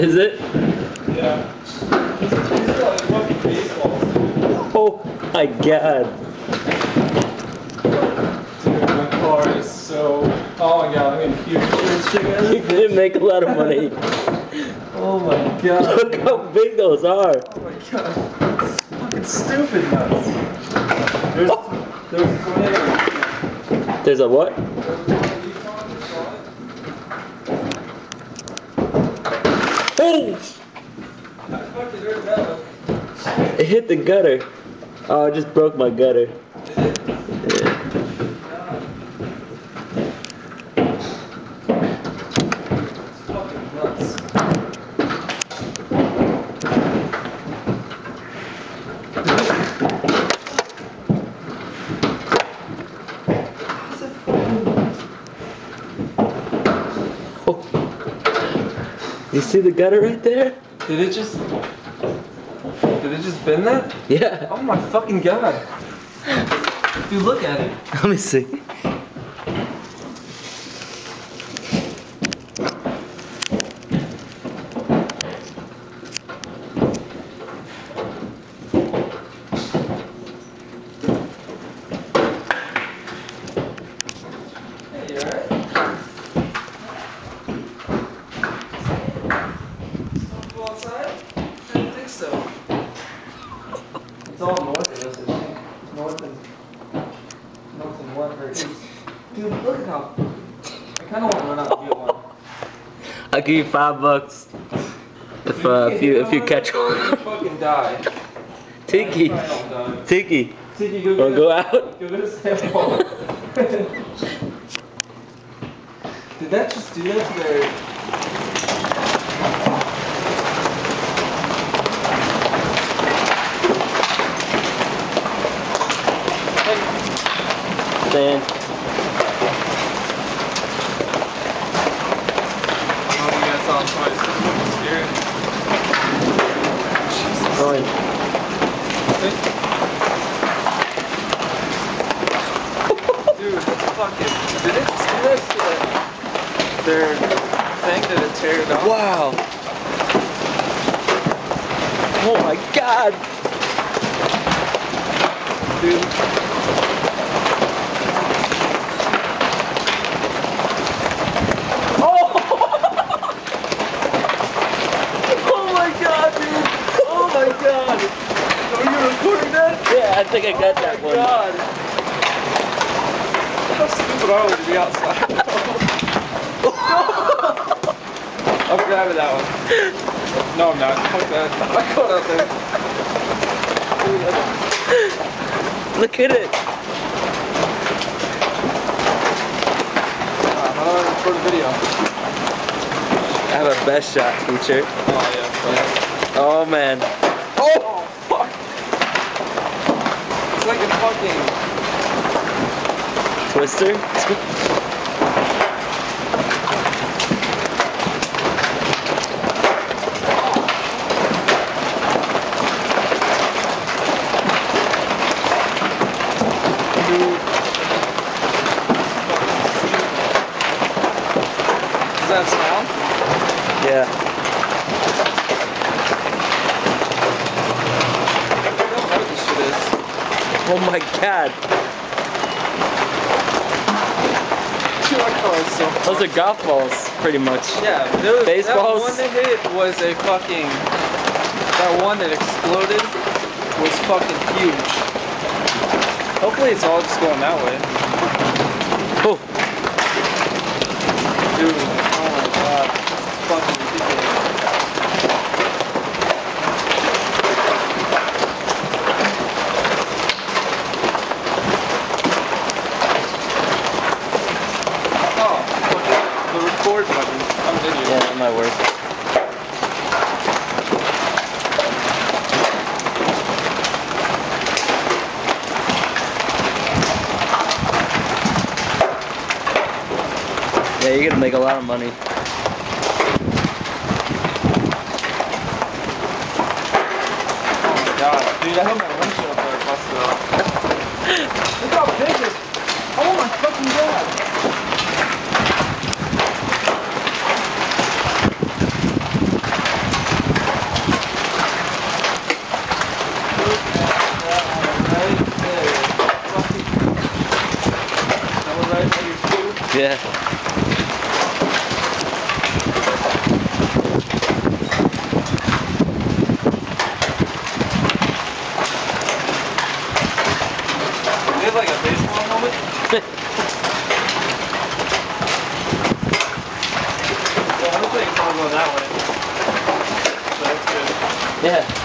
Is it? Yeah. These are like fucking baseballs. Oh my god. Dude, my car is so... Oh my god, I'm gonna puke. You didn't make a lot of money. Oh my god. Look how big those are. Oh my god. It's fucking stupid nuts. There's tornado. There's a what? Oh! It hit the gutter. Oh, it just broke my gutter. Yeah. You see the gutter right there? Did it just bend that? Yeah. Oh my fucking god. Dude, look at it. Let me see. Hey, you alright? Go outside? I don't think so. It's all north of us, I think. North and one or east. Dude, look at how. I kind of want to run out and get one. I'll give you $5 if you catch You're one. gonna fucking die. Tiki, I don't die. Tiki, Tiki, go wanna get go a- out? Go get a sample. Did that just do that to their... Stand. Oh, you guys saw him twice. That's scary. Jesus. Going. Dude, fucking. Did it just do this to their thing? Did it tear it off? Wow. Oh my god. Dude. Oh my god, dude. Oh my god. Are you recording that? Yeah, I think I got that one. God. How stupid are we to be outside? I'm grabbing that one. No, I'm not. Fuck that. I'm going out there. Look at it. How do I record a video? I have a best shot feature. Oh, yeah. Oh man. Oh, fuck. It's like a fucking... Twister. Does that sound? Yeah. I don't know what this shit is. Oh my god. Dude, my car is so Those are golf balls, pretty much. Yeah, Baseballs? That one that hit was a fucking... That one that exploded was fucking huge. Hopefully it's all just going that way. Oh. Dude, oh my god. This is fucking ridiculous. Oh, fuck it. The record button. I'm an idiot. Yeah, that might work. Yeah, you're gonna make a lot of money. Oh my god. Dude, I hope my windshield up there busted off. Look how big this... Oh my fucking god. Yeah. We have like a baseball helmet. Yeah, I was thinking someone going that way. So that's good. Yeah.